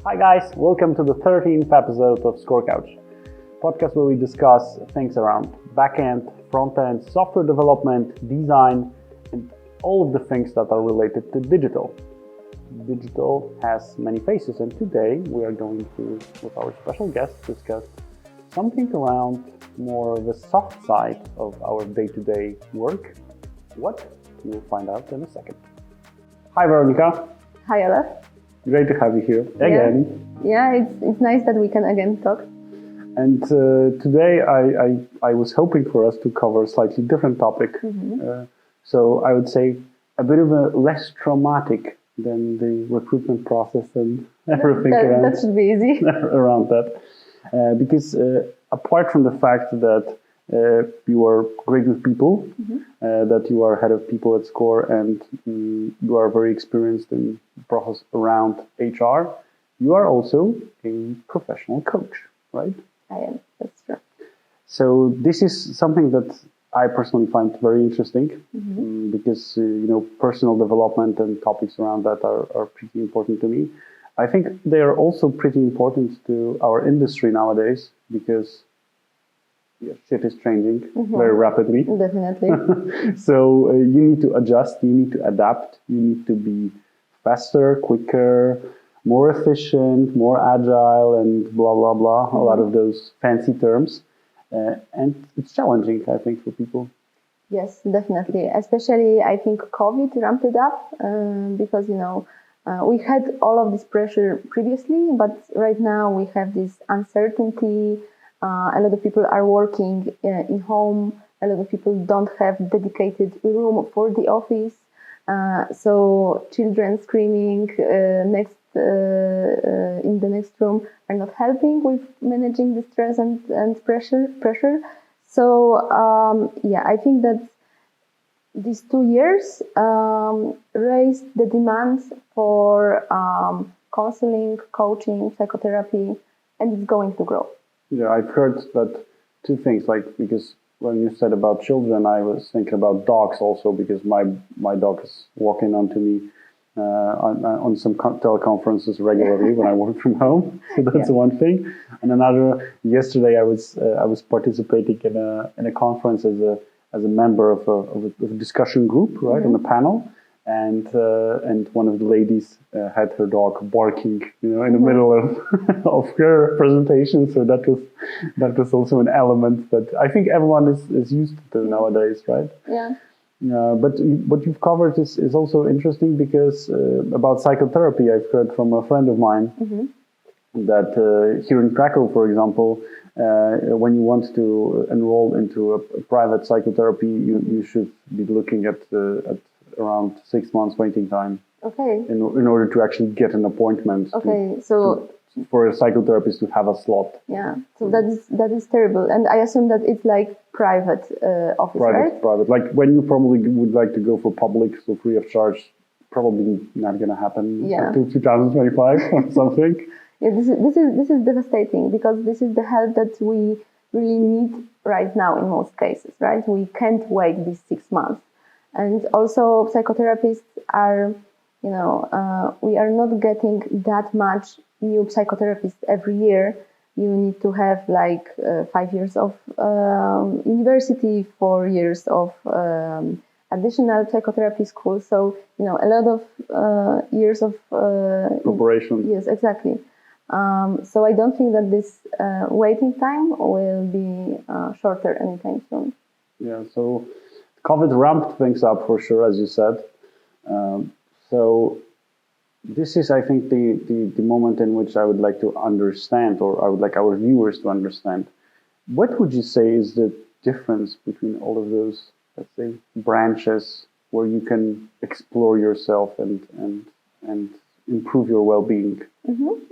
Hi guys, welcome to the 13th episode of Score Couch, podcast where we discuss things around backend, frontend, software development, design, and all of the things that are related to digital. Digital has many faces, and today we are going to, with our special guest, discuss something around more the soft side of our day-to-day work. What? You'll find out in a second. Hi Weronika. Hi Olaf. Great to have you here again. Yeah, it's nice that we can again talk. And today I was hoping for us to cover a slightly different topic. So I would say a bit of a less traumatic than the recruitment process and everything that should be easy. around that. Because apart from the fact that you are great with people, that you are head of people at Score, and you are very experienced in the process around HR, you are also a professional coach, right? I am, that's true. So this is something that I personally find very interesting because, personal development and topics around that are pretty important to me. I think they are also pretty important to our industry nowadays because shit is changing very rapidly. Definitely. So you need to adjust, you need to adapt, you need to be faster, quicker, more efficient, more agile, and blah, blah, blah, a lot of those fancy terms. And it's challenging, I think, for people. Yes, definitely. Especially, I think COVID ramped it up because, we had all of this pressure previously, but right now we have this uncertainty. A lot of people are working in home. A lot of people don't have dedicated room for the office. So children screaming in the next room are not helping with managing the stress and pressure. So I think that these 2 years raised the demands for counseling, coaching, psychotherapy, and it's going to grow. Yeah, I've heard that two things, because when you said about children, I was thinking about dogs also, because my dog is walking onto me on some teleconferences regularly when I work from home. So that's one thing. And another, yesterday I was participating in a conference as a member of a discussion group, right, on the panel. And one of the ladies had her dog barking, in the middle of her presentation. So that was also an element that I think everyone is used to nowadays, right? Yeah. But what you've covered is also interesting because about psychotherapy, I've heard from a friend of mine that here in Krakow, for example, when you want to enroll into a private psychotherapy, you should be looking at around 6 months waiting time. Okay. In order to actually get an appointment. Okay, for a psychotherapist to have a slot. Yeah, so that is terrible, and I assume that it's like private office, right? Private. Like when you probably would like to go for public, so free of charge, probably not going to happen until 2025 or something. Yeah, this is devastating because this is the help that we really need right now in most cases, right? We can't wait these 6 months. And also psychotherapists are, we are not getting that much new psychotherapists every year. You need to have 5 years of university, 4 years of additional psychotherapy school. So, a lot of years of preparation. Yes, exactly. So I don't think that this waiting time will be shorter anytime soon. Yeah, so COVID ramped things up for sure, as you said. So this is, I think, the moment in which I would like to understand, or I would like our viewers to understand. What would you say is the difference between all of those, let's say, branches where you can explore yourself and improve your well-being?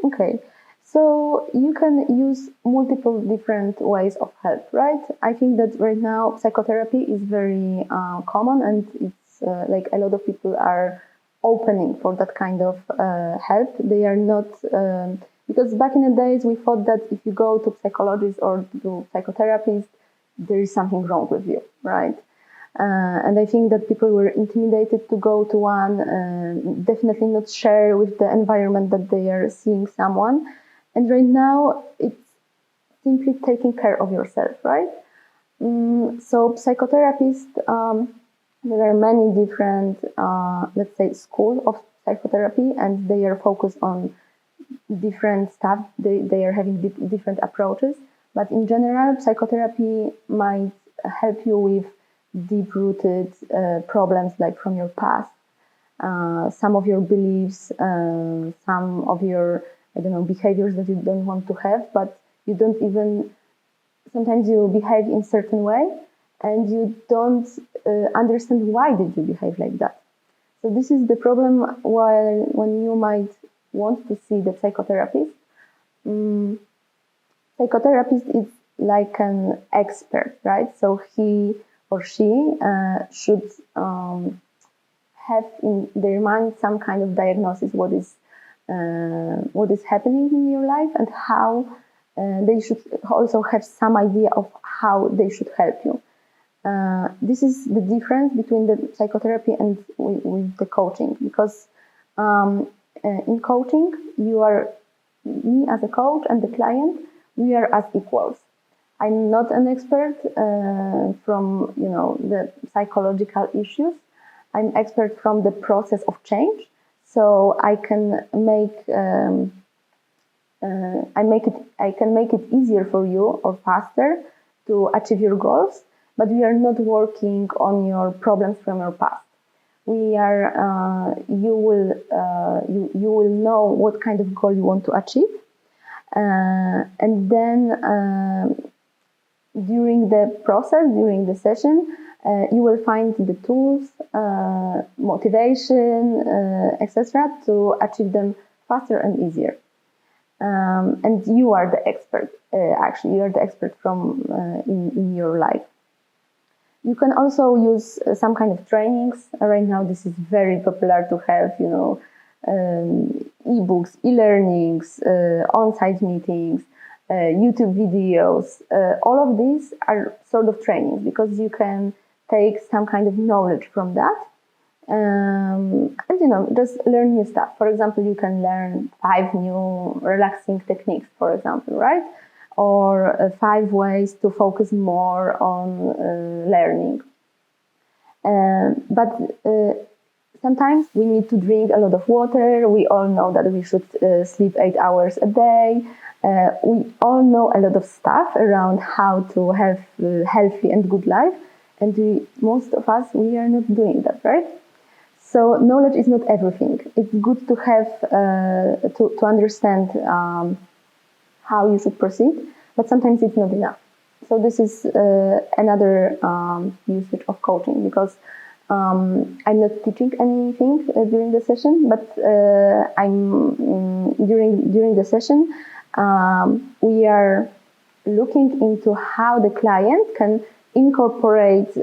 Okay. So you can use multiple different ways of help, right? I think that right now psychotherapy is very common, and it's a lot of people are opening for that kind of help. They are not, because back in the days we thought that if you go to psychologists or to psychotherapists, there is something wrong with you, right? And I think that people were intimidated to go to one, definitely not share with the environment that they are seeing someone. And right now, it's simply taking care of yourself, right? So psychotherapists, there are many different, let's say, schools of psychotherapy, and they are focused on different stuff. They are having different approaches. But in general, psychotherapy might help you with deep-rooted problems like from your past, some of your beliefs, some of your, behaviors that you don't want to have, but you don't even, sometimes you behave in a certain way and you don't understand why did you behave like that. So this is the problem when you might want to see the psychotherapist. Psychotherapist is like an expert, right? So he or she should have in their mind some kind of diagnosis what is happening in your life, and how they should also have some idea of how they should help you. This is the difference between the psychotherapy and with the coaching, because in coaching, me as a coach and the client, we are as equals. I'm not an expert from the psychological issues. I'm expert from the process of change, so I can make it easier for you or faster to achieve your goals. But we are not working on your problems from your past. We are you will know what kind of goal you want to achieve, and then during the process, during the session, you will find the tools, motivation, etc., to achieve them faster and easier. And you are the expert. Actually, you are the expert from in your life. You can also use some kind of trainings. Right now, this is very popular to have, e-books, e-learnings, on-site meetings, YouTube videos. All of these are sort of trainings, because you can take some kind of knowledge from that, and just learn new stuff. For example, you can learn 5 new relaxing techniques, for example, right? Or 5 ways to focus more on learning. But sometimes we need to drink a lot of water. We all know that we should sleep 8 hours a day. We all know a lot of stuff around how to have a healthy and good life. And most of us, we are not doing that, right? So knowledge is not everything. It's good to have, to understand how you should proceed, but sometimes it's not enough. So this is another usage of coaching, because I'm not teaching anything during the session, but during the session we are looking into how the client can incorporate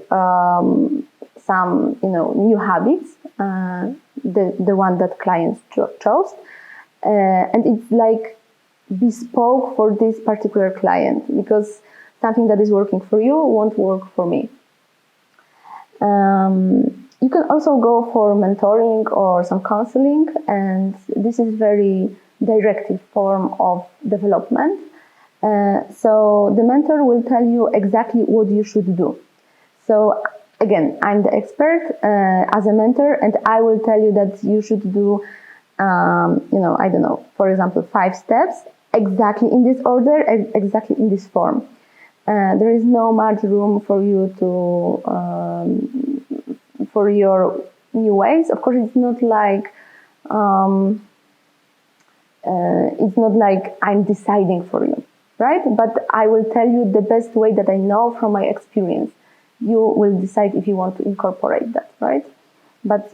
some new habits, the one that clients chose, and it's like bespoke for this particular client, because something that is working for you won't work for me. You can also go for mentoring or some counseling, and this is very directive form of development. So the mentor will tell you exactly what you should do. So again, I'm the expert as a mentor, and I will tell you that you should do, I don't know, for example, 5 steps, exactly in this order, exactly in this form. There is no much room for you to, for your new ways. Of course, it's not like I'm deciding for you, right? But I will tell you the best way that I know from my experience. You will decide if you want to incorporate that, right? But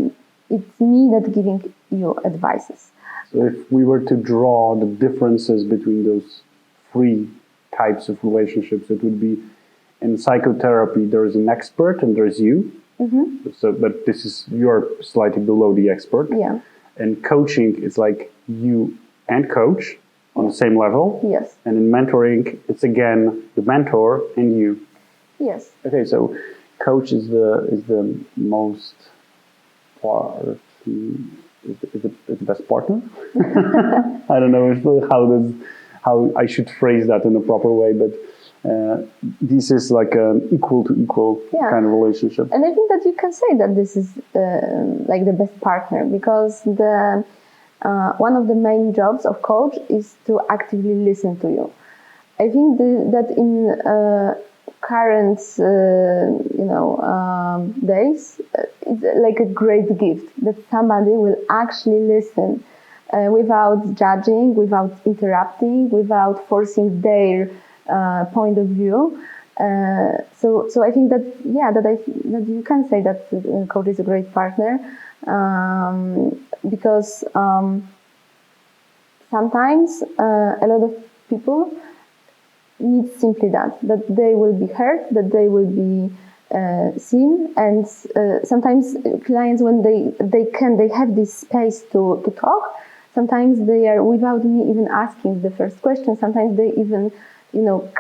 it's me that's giving you advices. So if we were to draw the differences between those 3 types of relationships, it would be, in psychotherapy, there is an expert and there's you. Mm-hmm. So, but you're slightly below the expert. Yeah. And coaching is like you and coach on the same level. Yes. And in mentoring, it's again the mentor and you. Yes. Okay, so coach is the most part. Is the best partner? I don't know how I should phrase that in a proper way, but this is like an equal to equal kind of relationship. And I think that you can say that this is like the best partner, because the one of the main jobs of coach is to actively listen to you. I think that in current days, it's like a great gift that somebody will actually listen without judging, without interrupting, without forcing their point of view. So I think that that you can say that coach is a great partner, because sometimes a lot of people need simply that they will be heard, that they will be seen, and sometimes clients, when they have this space to talk, sometimes they are, without me even asking the first question, sometimes they even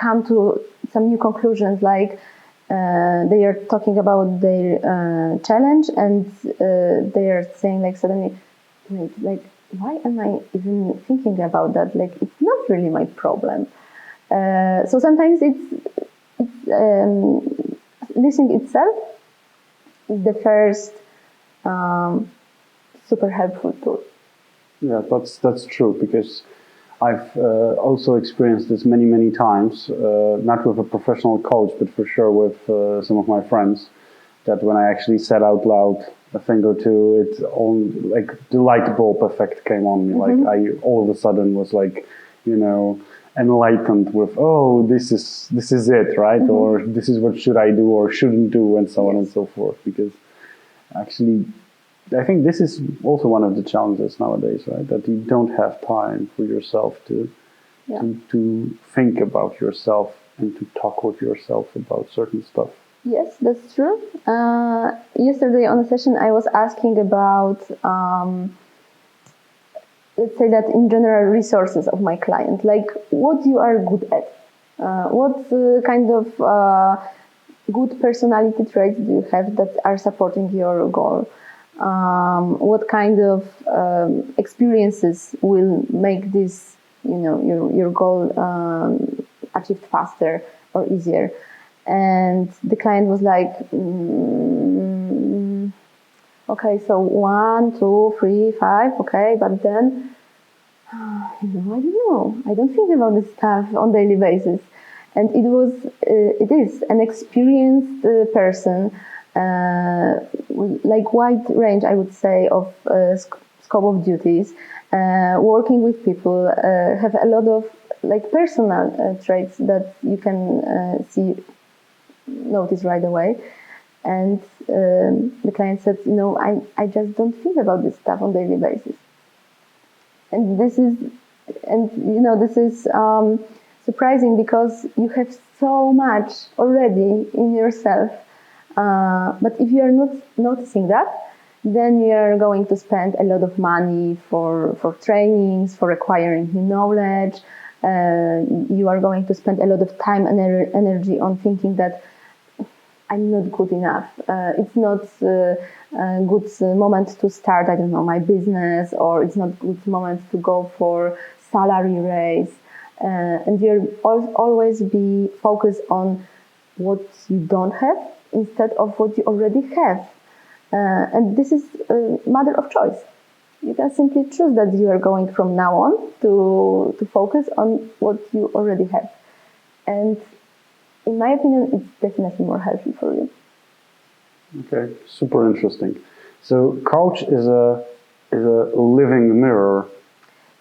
come to some new conclusions, like they are talking about their challenge, and they are saying like suddenly, like, why am I even thinking about that? Like, it's not really my problem. So sometimes it's listening itself is the first super helpful tool. Yeah, that's true, because I've also experienced this many times, not with a professional coach, but for sure with some of my friends, that when I actually said out loud a thing or two, it's all like the light bulb effect came on me. Mm-hmm. Like I all of a sudden was like, enlightened with, oh, this is it, right? Mm-hmm. Or this is what should I do or shouldn't do, and so on and so forth. Because actually, I think this is also one of the challenges nowadays, right? That you don't have time for yourself to think about yourself and to talk with yourself about certain stuff. Yes, that's true. Yesterday on a session, I was asking about, let's say that in general, resources of my client, like what you are good at, what kind of good personality traits do you have that are supporting your goal. What kind of experiences will make this, your goal achieved faster or easier? And the client was like, okay, so 1, 2, 3, 5, okay, but then, I don't know. I don't think about this stuff on daily basis. And it is an experienced person, like wide range, I would say, of scope of duties, working with people, have a lot of like personal traits that you can notice right away. And the client said, I just don't think about this stuff on daily basis. And this is surprising, because you have so much already in yourself. But if you are not noticing that, then you are going to spend a lot of money for trainings, for acquiring new knowledge. You are going to spend a lot of time and energy on thinking that I'm not good enough. It's not a good moment to start, I don't know, my business, or it's not a good moment to go for salary raise. And you'll always be focused on what you don't have instead of what you already have. And this is a matter of choice. You can simply choose that you are going from now on to focus on what you already have. And in my opinion, it's definitely more healthy for you. Okay, super interesting. So, coach is a living mirror.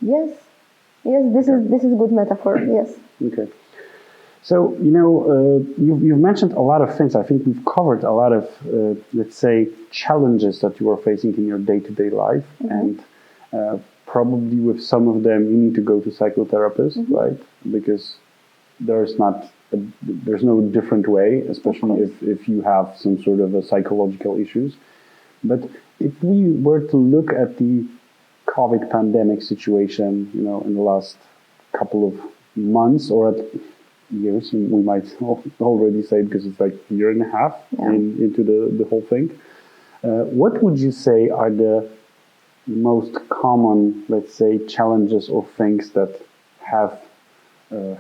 Yes, this is a good metaphor. Yes. Okay. So you've mentioned a lot of things. I think we've covered a lot of let's say challenges that you are facing in your day-to-day life, and probably with some of them you need to go to psychotherapists, right? Because there's no different way, especially if you have some sort of a psychological issues. But if we were to look at the COVID pandemic situation, in the last couple of months, or years, we might already say, because it's like a year and a half into the whole thing. What would you say are the most common, let's say, challenges or things that have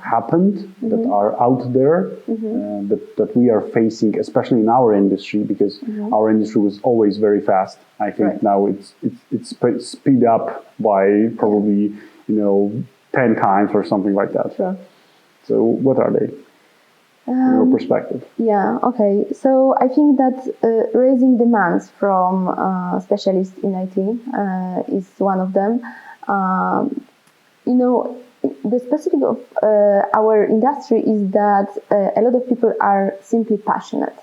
happened, that are out there, that we are facing, especially in our industry, because our industry was always very fast. I think now it's speed up by probably 10 times or something like that. Sure. So what are they, from your perspective? Yeah, okay. So I think that raising demands from specialists in IT is one of them. The specific of our industry is that a lot of people are simply passionate,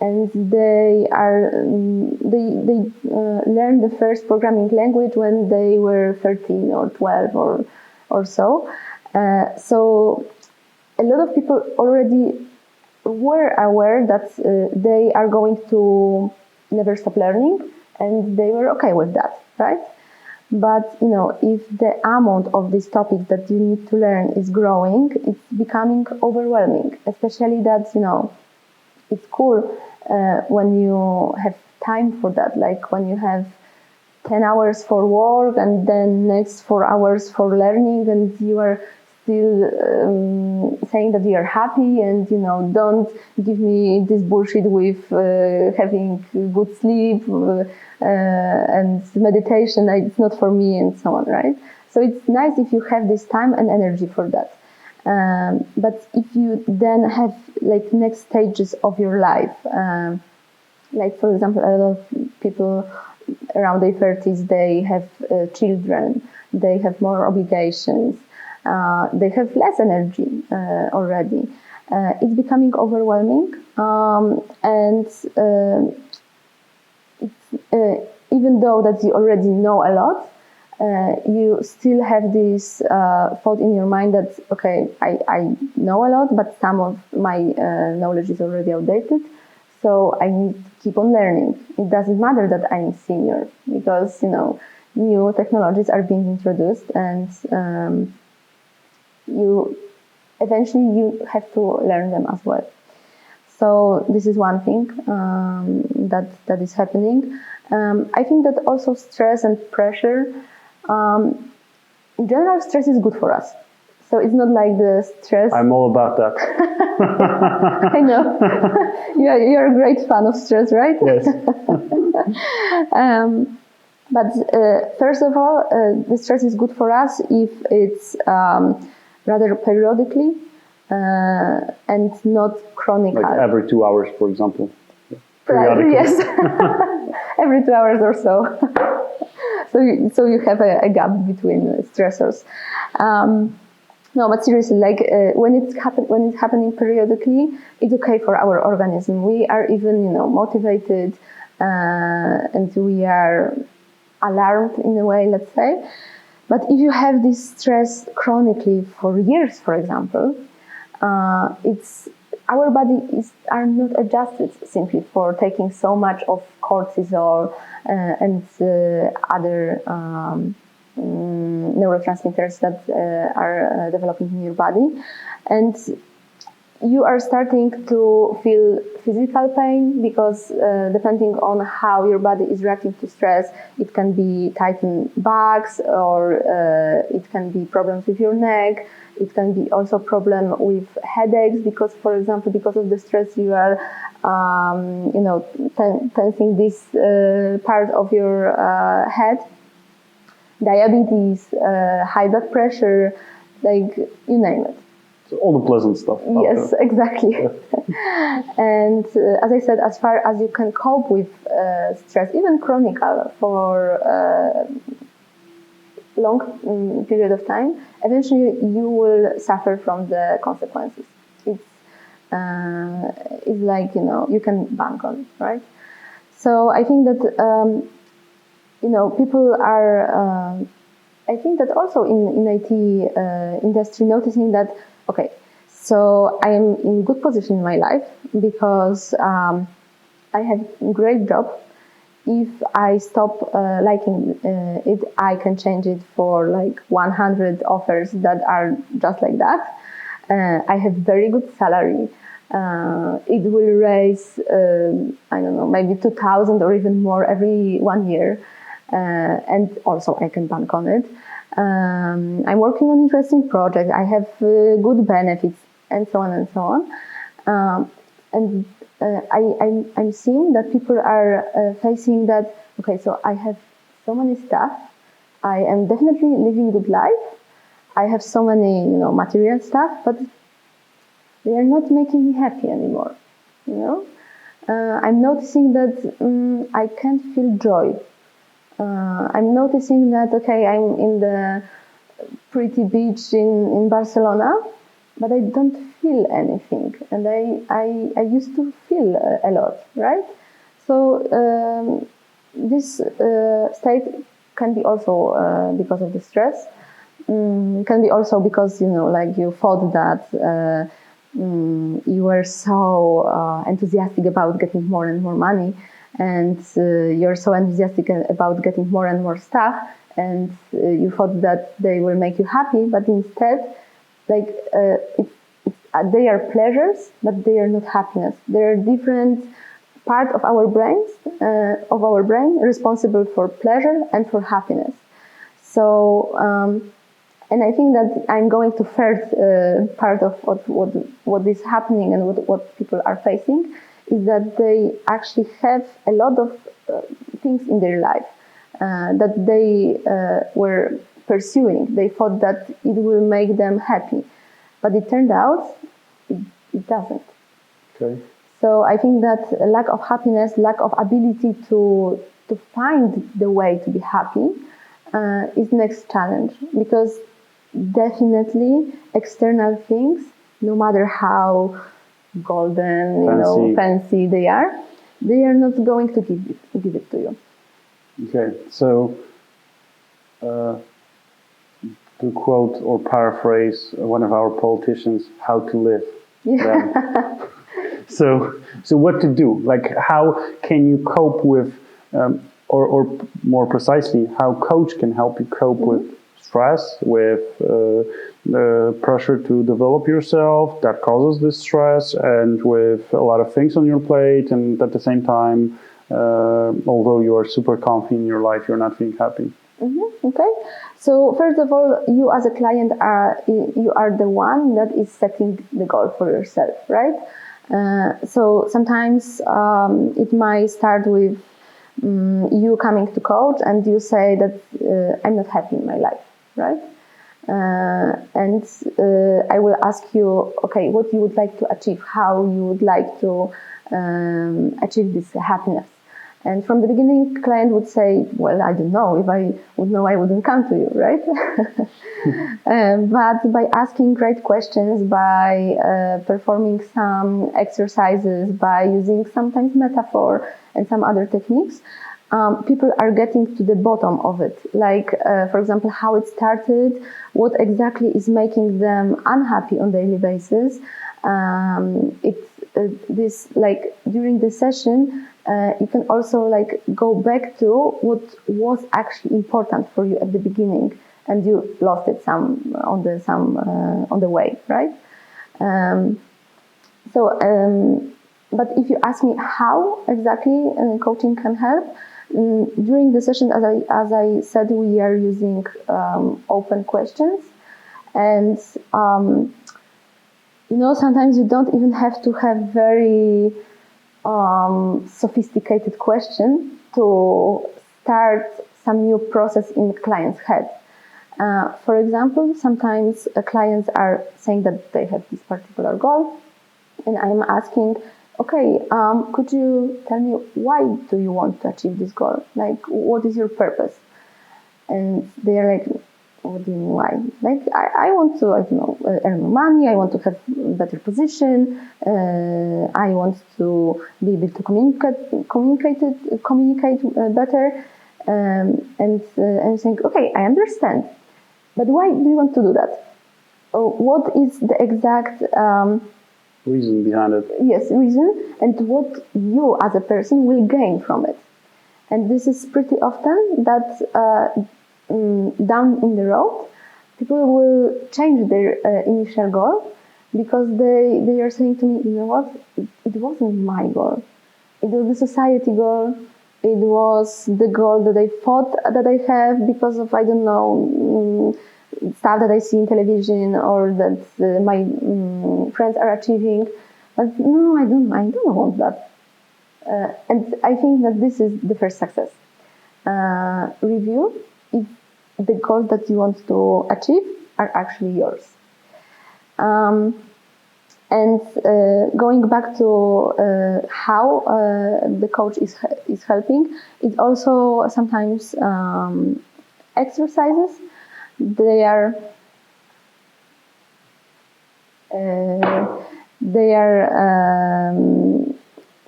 and they learned the first programming language when they were 13 or 12 or so. So a lot of people already were aware that they are going to never stop learning, and they were okay with that, right? But, if the amount of these topics that you need to learn is growing, it's becoming overwhelming, especially that, it's cool when you have time for that, like when you have 10 hours for work and then next 4 hours for learning, and you are still saying that you are happy, and don't give me this bullshit with having good sleep and meditation. It's not for me, and so on, right? So it's nice if you have this time and energy for that. But if you then have like next stages of your life, like for example, a lot of people around their 30s, they have children, they have more obligations. They have less energy already. It's becoming overwhelming, and even though that you already know a lot, you still have this thought in your mind that, okay, I know a lot, but some of my knowledge is already outdated, so I need to keep on learning. It doesn't matter that I'm senior, because new technologies are being introduced, and you have to learn them as well. So this is one thing that is happening. I think that also stress and pressure, in general, stress is good for us. So it's not like the stress. I'm all about that. I know. You're a great fan of stress, right? Yes. But first of all, the stress is good for us if it's rather periodically and not chronic. Like every 2 hours, for example. Yes, every 2 hours or so. So you have a gap between stressors. No, but seriously, like when it's happening periodically, it's okay for our organism. We are even motivated, and we are alarmed in a way, let's say. But if you have this stress chronically for years, for example, our body are not adjusted simply for taking so much of cortisol and other neurotransmitters that are developing in your body, and you are starting to feel physical pain, because depending on how your body is reacting to stress, it can be tightened backs, or it can be problems with your neck. It can be also problem with headaches, because, for example, because of the stress, you are, tensing this part of your head. Diabetes, high blood pressure, like you name it. So all the pleasant stuff. Yes, exactly. And as I said, as far as you can cope with stress, even chronic, for long period of time, eventually you will suffer from the consequences. It's like, you can bank on it, right? So I think that, people are, I think that also in IT industry, noticing that, okay, so I am in good position in my life because I have a great job. If I stop liking it, I can change it for like 100 offers that are just like that. I have very good salary. It will raise, I don't know, maybe 2,000 or even more every 1 year. And also I can bank on it. I'm working on interesting projects. I have good benefits and so on and so on. I'm seeing that people are facing that, okay, so I have so many stuff. I am definitely living good life. I have so many, material stuff, but they are not making me happy anymore. I'm noticing that I can't feel joy. I'm noticing that, okay, I'm in the pretty beach in Barcelona, but I don't feel anything. And I used to feel a lot, right? So this state can be also because of the stress. Can be also because, you thought that you were so enthusiastic about getting more and more money, and you're so enthusiastic about getting more and more stuff, and you thought that they will make you happy, but instead, they are pleasures, but they are not happiness. They are different part of our brain responsible for pleasure and for happiness. So, and I think that I'm going to first part of what is happening and what people are facing is that they actually have a lot of things in their life that they were pursuing. They thought that it will make them happy, but it turned out it doesn't. Okay. So I think that lack of happiness, lack of ability to find the way to be happy is next challenge, because definitely external things, no matter how golden, fancy they are not going to give it to you. Okay, so to quote or paraphrase one of our politicians, how to live. Yeah. So what to do? Like, how can you cope with, or more precisely, how coach can help you cope with stress, with the pressure to develop yourself that causes this stress, and with a lot of things on your plate, and at the same time, although you are super comfy in your life, you're not feeling happy. Okay. So first of all, you as a client you are the one that is setting the goal for yourself, right? So sometimes it might start with you coming to coach and you say that I'm not happy in my life, right? And I will ask you, okay, what you would like to achieve, how you would like to achieve this happiness. And from the beginning, client would say, well, I don't know. If I would know, I wouldn't come to you, right? But by asking great questions, by performing some exercises, by using sometimes metaphor and some other techniques, people are getting to the bottom of it. Like, for example, how it started, what exactly is making them unhappy on a daily basis. During the session, you can also go back to what was actually important for you at the beginning, and you lost it on the way, right? But if you ask me how exactly coaching can help, during the session, as I said, we are using open questions, and sometimes you don't even have to have very sophisticated question to start some new process in the client's head. For example, sometimes clients are saying that they have this particular goal, and I'm asking, okay, could you tell me why do you want to achieve this goal? Like, what is your purpose? And they're like, what do you mean why? Like, I want to, earn more money. I want to have a better position. I want to be able to communicate better. And I'm saying, okay, I understand, but why do you want to do that? What is the exact reason behind it? Yes, reason, and what you as a person will gain from it. And this is pretty often that down in the road, people will change their initial goal because they are saying to me, you know what, it wasn't my goal. It was the society goal. It was the goal that I thought that I have because of, I don't know, stuff that I see in television or that my friends are achieving. But no, I don't want that. And I think that this is the first success. Review if the goals that you want to achieve are actually yours. And going back to how the coach is helping, it also sometimes exercises. They are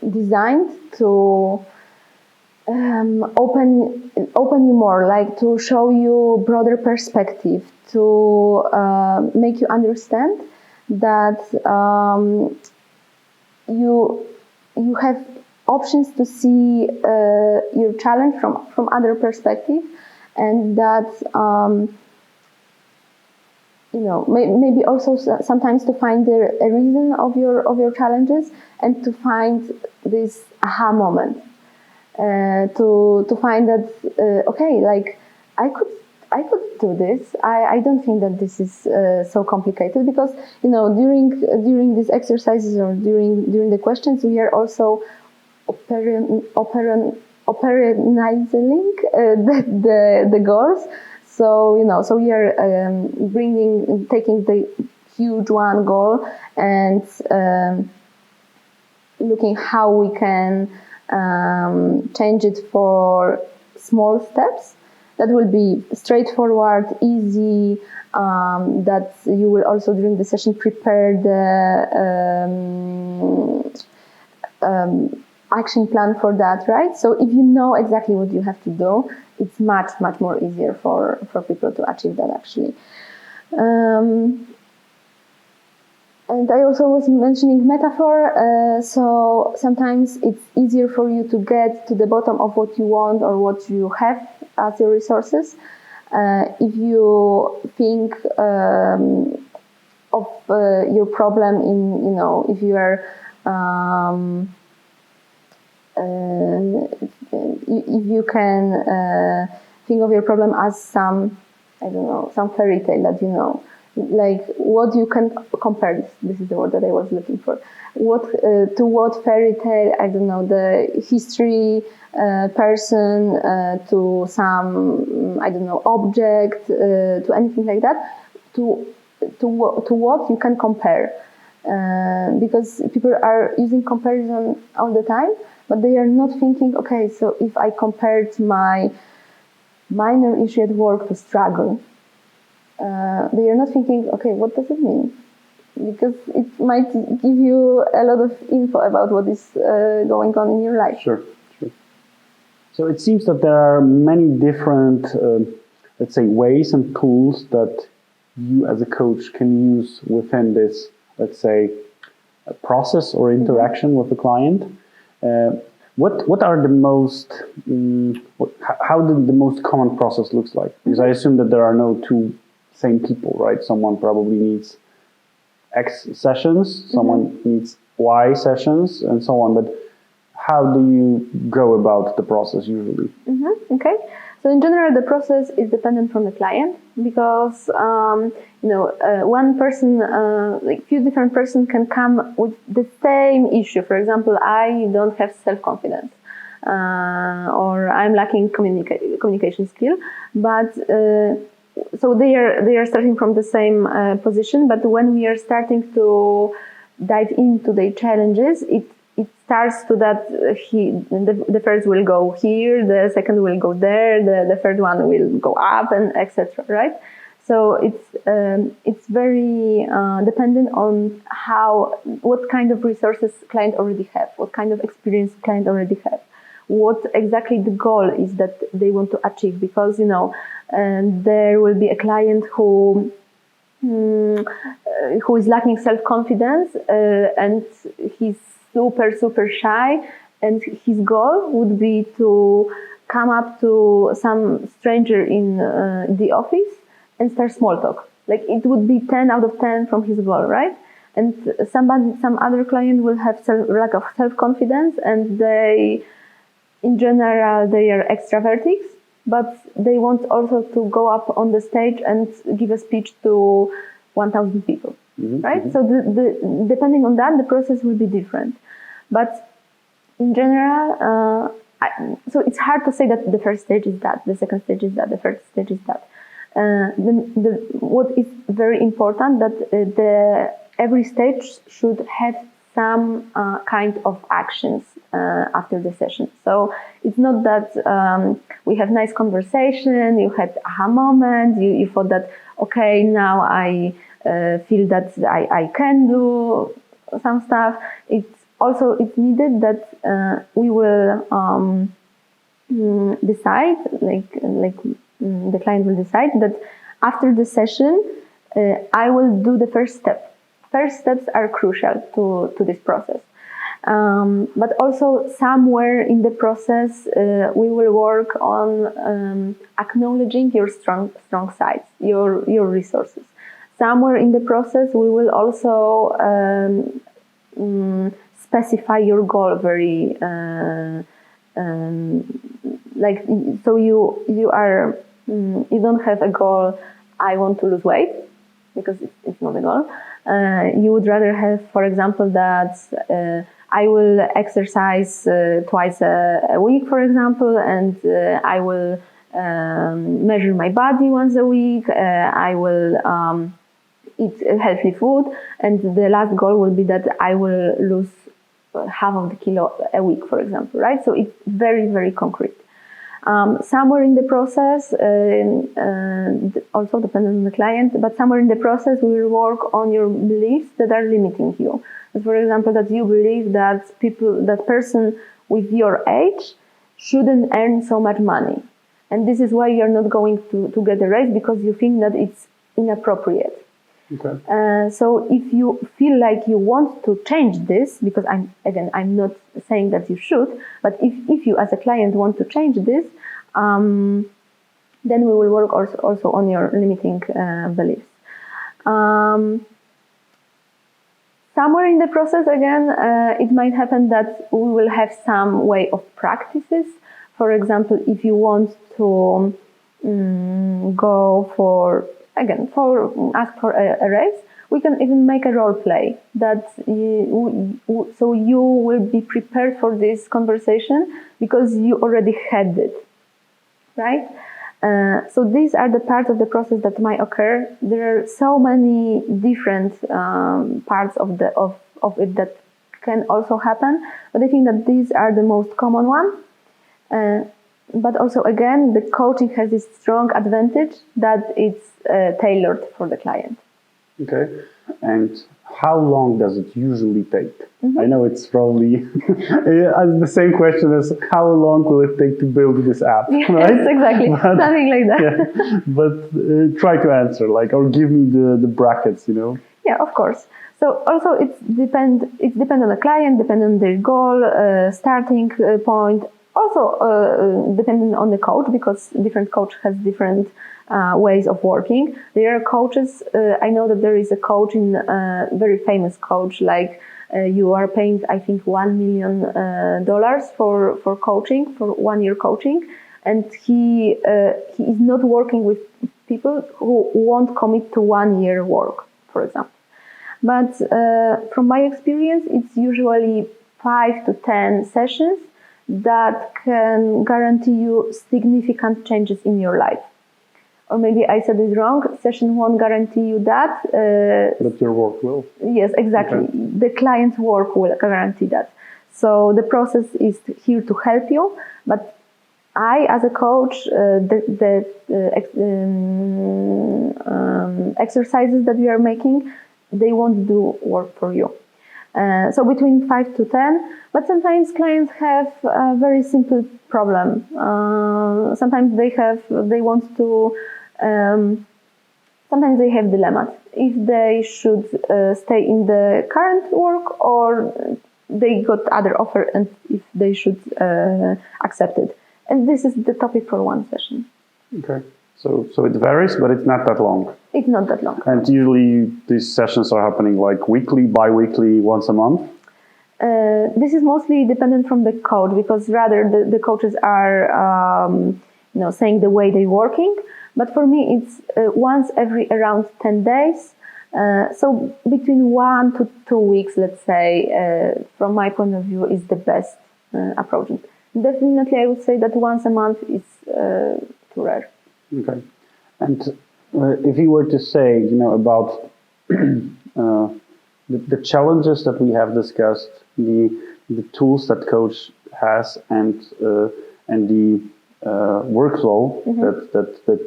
designed to open you more, like to show you broader perspective, to make you understand that you have options to see your challenge from other perspective, and that maybe also sometimes to find a reason of your challenges, and to find this aha moment, to find that okay, like I could do this. I don't think that this is so complicated, because during these exercises or during the questions we are also operationalizing the goals. So so we are taking the huge one goal and looking how we can change it for small steps that will be straightforward, easy, that you will also during the session prepare the action plan for that, right? So if you know exactly what you have to do, it's much more easier for people to achieve that, actually. And I also was mentioning metaphor, so sometimes it's easier for you to get to the bottom of what you want or what you have as your resources. If you think of your problem in, if you are if you can think of your problem as some fairy tale that like what you can compare. This is the word that I was looking for. To what fairy tale? I don't know, the history person, to some object, to anything like that. To what you can compare, because people are using comparison all the time, but they are not thinking, okay, so if I compared my minor issue at work to struggle, they are not thinking, okay, what does it mean? Because it might give you a lot of info about what is going on in your life. Sure. So it seems that there are many different, let's say, ways and tools that you as a coach can use within this, let's say, process or interaction with the client. What are the most, how the most common process looks like? Because I assume that there are no two same people, right? Someone probably needs X sessions, someone needs Y sessions, and so on. But how do you go about the process usually? Okay. So in general, the process is dependent from the client, because one person, like few different persons can come with the same issue. For example, I don't have self-confidence, or I'm lacking communication skill, but so they are starting from the same position. But when we are starting to dive into their challenges, it starts to that the first will go here, the second will go there, the third one will go up, and etc. Right? So it's very dependent on what kind of resources client already have, what kind of experience client already have, what exactly the goal is that they want to achieve. Because there will be a client who is lacking self-confidence, and he's super shy, and his goal would be to come up to some stranger in the office and start small talk. Like it would be 10 out of 10 from his goal, right? And some other client will have lack of self-confidence, and in general, they are extrovertics, but they want also to go up on the stage and give a speech to 1,000 people, right? So depending on that, the process will be different. But in general, so it's hard to say that the first stage is that, the second stage is that, the third stage is that. What is very important that every stage should have some kind of actions after the session. So it's not that we have nice conversation, you had aha moment, you thought that, okay, now I feel that I can do some stuff. It's needed that we will decide, the client will decide that after the session, I will do the first step. First steps are crucial to this process. But also somewhere in the process, we will work on acknowledging your strong sides, your resources. Somewhere in the process, we will also specify your goal very so you don't have a goal, I want to lose weight, because it's not a goal. You would rather have, for example, that I will exercise twice a week, for example, and I will measure my body once a week. I will eat healthy food, and the last goal will be that I will lose half of the kilo a week, for example, right? So it's very, very concrete. Somewhere in the process, also depending on the client, but somewhere in the process we will work on your beliefs that are limiting you. For example, that you believe that person with your age shouldn't earn so much money. And this is why you're not going to get a raise, because you think that it's inappropriate. Okay. So if you feel like you want to change this, because I'm not saying that you should, but if you as a client want to change this, then we will work also on your limiting beliefs. Somewhere in the process, again, it might happen that we will have some way of practices. For example, if you want to go for ask for a raise, we can even make a role play that so you will be prepared for this conversation because you already had it, right? So these are the parts of the process that might occur. There are so many different parts of it that can also happen, but I think that these are the most common one. But also, again, the coaching has this strong advantage that it's tailored for the client. Okay. And how long does it usually take? Mm-hmm. I know it's probably the same question as how long will it take to build this app, yes, right? Exactly. Something like that. Yeah. But try to answer, or give me the brackets, Yeah, of course. So also it depends on the client, depending on their goal, starting point. Also depending on the coach, because different coach has different ways of working. There are coaches, I know that there is a coach, very famous coach, you are paying, I think, $1 million for coaching, for 1 year coaching. And he is not working with people who won't commit to 1 year work, for example. But from my experience, it's usually 5 to 10 sessions that can guarantee you significant changes in your life. Or maybe I said it wrong. Session won't guarantee you that. But your work will. Yes, exactly. Okay. The client's work will guarantee that. So the process is here to help you. But I, as a coach, the exercises that we are making, they won't do work for you. So between 5 to 10, but sometimes clients have a very simple problem. Sometimes they want to, sometimes they have dilemmas. If they should stay in the current work or they got other offer and if they should accept it. And this is the topic for one session. Okay. So it varies, but it's not that long. It's not that long. And usually these sessions are happening like weekly, bi-weekly, once a month? This is mostly dependent from the coach, because rather the coaches are saying the way they're working. But for me, it's once every around 10 days. So between 1 to 2 weeks, let's say, from my point of view, is the best approach. Definitely, I would say that once a month is too rare. Okay. And if you were to say, about the challenges that we have discussed, the tools that coach has, and the workflow that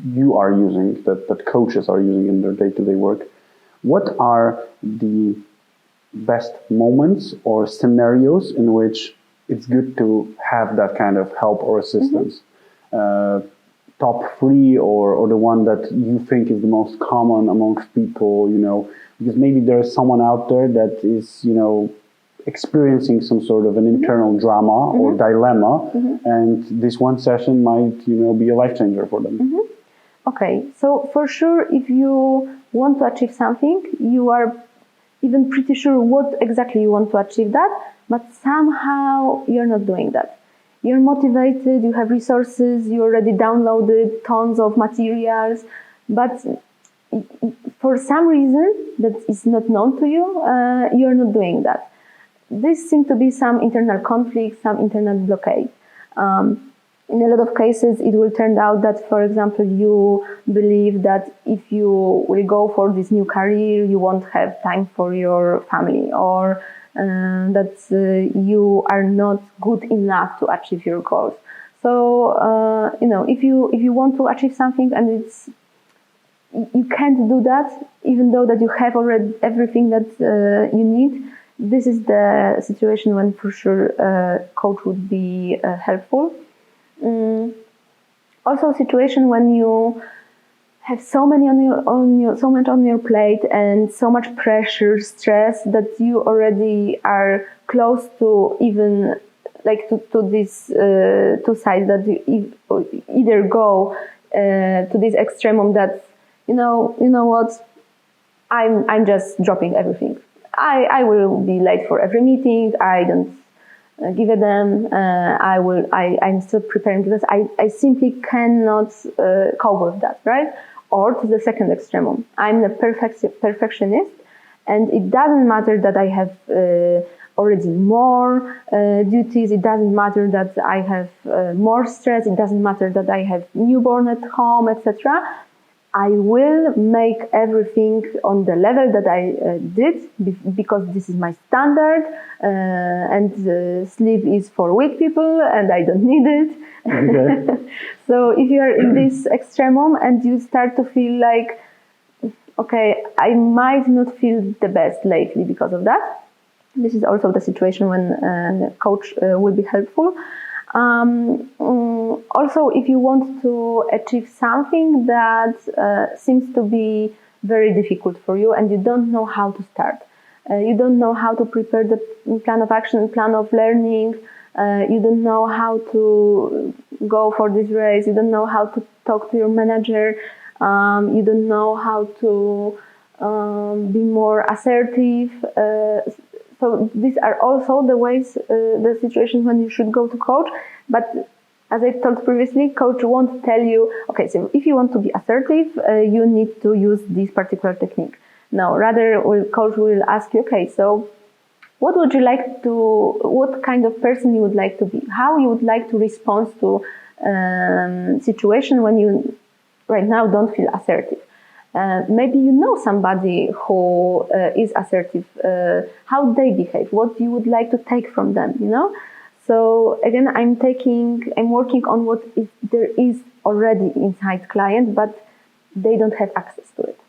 you are using, that coaches are using in their day-to-day work, what are the best moments or scenarios in which it's good to have that kind of help or assistance? Top 3 or the one that you think is the most common amongst people, because maybe there's someone out there that is, experiencing some sort of an internal drama or dilemma, and this one session might, be a life changer for them. Okay, so for sure, if you want to achieve something, you are even pretty sure what exactly you want to achieve that, but somehow you're not doing that. You're motivated, you have resources, you already downloaded tons of materials, but for some reason that is not known to you, you're not doing that. This seems to be some internal conflict, some internal blockade. In a lot of cases, it will turn out that, for example, you believe that if you will go for this new career, you won't have time for your family, or that you are not good enough to achieve your goals. So, if you want to achieve something and you can't do that, even though that you have already everything that you need, this is the situation when for sure coach would be helpful. Also, a situation when you have so much on your plate and so much pressure, stress, that you already are close to even like to these two sides, that you either go to this extreme that you know what, I'm just dropping everything. I will be late for every meeting. I don't give a damn. I'm still preparing because I simply cannot cope with that, right? Or to the second extreme, I'm a perfectionist, and it doesn't matter that I have already more duties. It doesn't matter that I have more stress. It doesn't matter that I have newborn at home, etc. I will make everything on the level that I did because this is my standard, and sleep is for weak people and I don't need it. Okay. So if you are in this extreme and you start to feel like, okay, I might not feel the best lately because of that, this is also the situation when a coach will be helpful. Also, if you want to achieve something that seems to be very difficult for you and you don't know how to start, you don't know how to prepare the plan of action, plan of learning, you don't know how to go for this race, you don't know how to talk to your manager, you don't know how to be more assertive. So these are also the ways, the situations when you should go to coach. But as I told previously, coach won't tell you, okay, so if you want to be assertive, you need to use this particular technique. No, rather, coach will ask you, okay, so what would you like to, what kind of person you would like to be? How you would like to respond to situation when you right now don't feel assertive? Maybe you know somebody who is assertive, how they behave, what you would like to take from them, So again, I'm working on what there is already inside client, but they don't have access to it.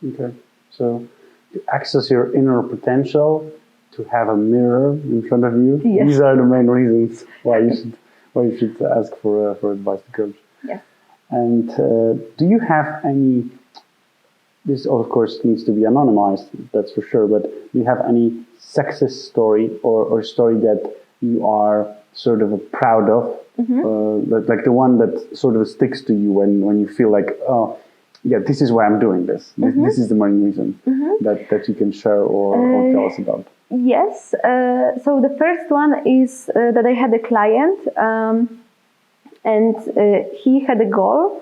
Okay, so to access your inner potential, to have a mirror in front of you. Yes. These are the main reasons why you should ask for advice to coach. Yes. And do you have any? This, of course, needs to be anonymized, that's for sure, but do you have any success story or story that you are sort of proud of like the one that sort of sticks to you when you feel like, oh, yeah, this is why I'm doing this. This is the main reason that you can share or tell us about. Yes. So the first one is that I had a client and he had a goal.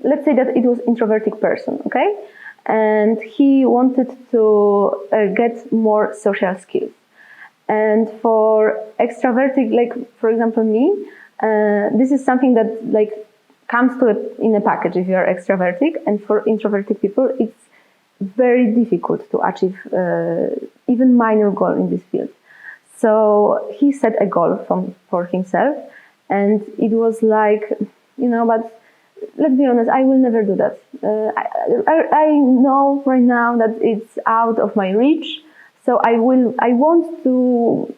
Let's say that it was introverted person, okay? And he wanted to get more social skills. And for extroverted, like for example me, this is something that like comes in a package if you are extroverted. And for introverted people, it's very difficult to achieve even minor goal in this field. So he set a goal for himself, and it was like, but let's be honest, I will never do that. I know right now that it's out of my reach, so I want to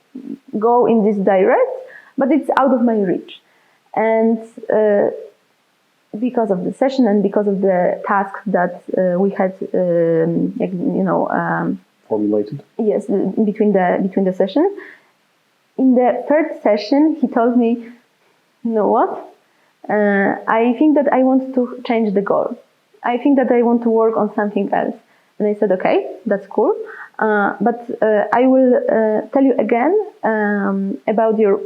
go in this direct, but it's out of my reach. And because of the session and because of the task that we had, formulated. Yes, between the session. In the third session, he told me, you know what? I think that I want to change the goal. I think that I want to work on something else. And I said, okay, that's cool. But I will tell you again about your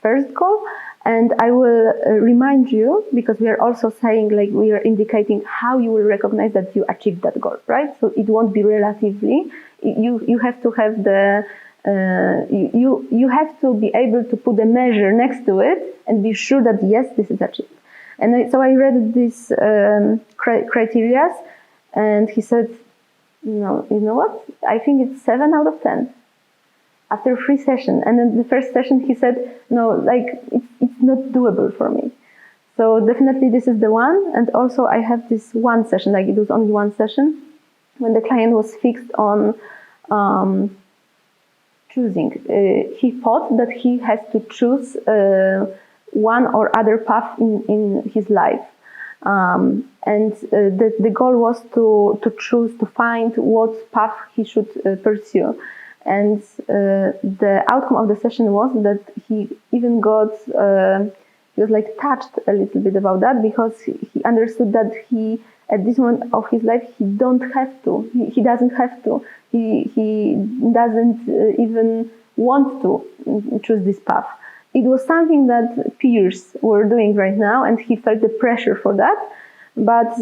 first goal. And I will remind you, because we are also saying, like, we are indicating how you will recognize that you achieved that goal, right? So it won't be relatively. You have to have you have to be able to put a measure next to it and be sure that yes, this is achieved. And so I read these criteria, and he said, you know what? I think it's 7 out of 10. After 3 sessions. And then the first session he said, no, like it's not doable for me. So definitely this is the one. And also I have this one session, like it was only one session, when the client was fixed on choosing. He thought that he has to choose one or other path in his life. And the goal was to choose, to find what path he should pursue. And the outcome of the session was that he even got, he was like touched a little bit about that, because he understood that he, at this moment of his life, he doesn't have to. He doesn't even want to choose this path. It was something that peers were doing right now, and he felt the pressure for that. But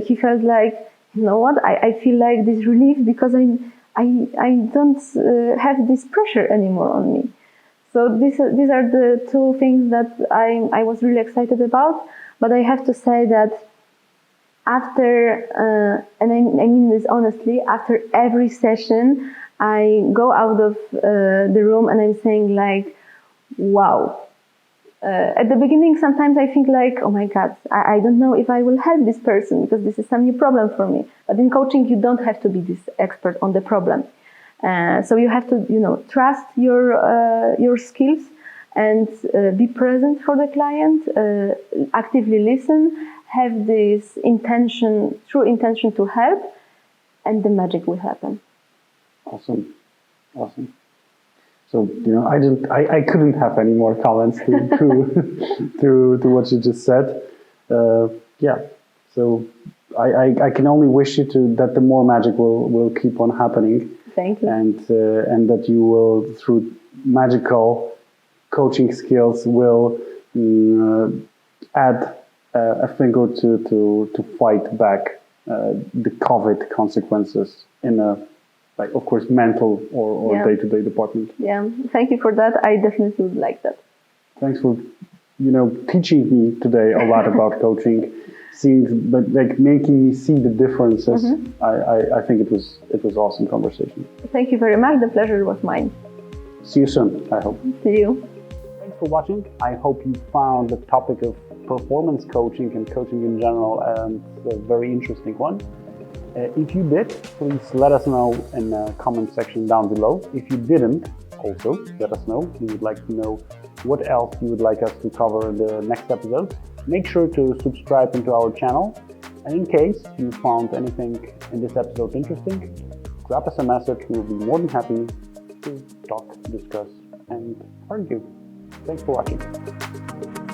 he felt like, you know what, I feel like this relief because I don't have this pressure anymore on me. So these are the 2 things that I was really excited about. But I have to say that after, and I mean this honestly, after every session, I go out of the room and I'm saying like, wow. At the beginning, sometimes I think like, oh my God, I don't know if I will help this person because this is some new problem for me. But in coaching, you don't have to be this expert on the problem. So you have to, trust your skills and be present for the client, actively listen, have this true intention to help, and the magic will happen. Awesome. So, I couldn't have any more comments to what you just said. Yeah. So I can only wish you that the more magic will keep on happening. Thank you. And that you will, through magical coaching skills, will add a finger to fight back the COVID consequences in a, like, of course, mental or day-to-day department. Yeah, thank you for that. I definitely would like that. Thanks for, teaching me today a lot about coaching, making me see the differences. I think it was awesome conversation. Thank you very much. The pleasure was mine. See you soon, I hope. See you. Thanks for watching. I hope you found the topic of performance coaching and coaching in general a very interesting one. If you did, please let us know in the comment section down below. If you didn't, also let us know. We would like to know what else you would like us to cover in the next episode. Make sure to subscribe into our channel. And in case you found anything in this episode interesting, drop us a message. We'll be more than happy to talk, discuss, and argue. Thanks for watching.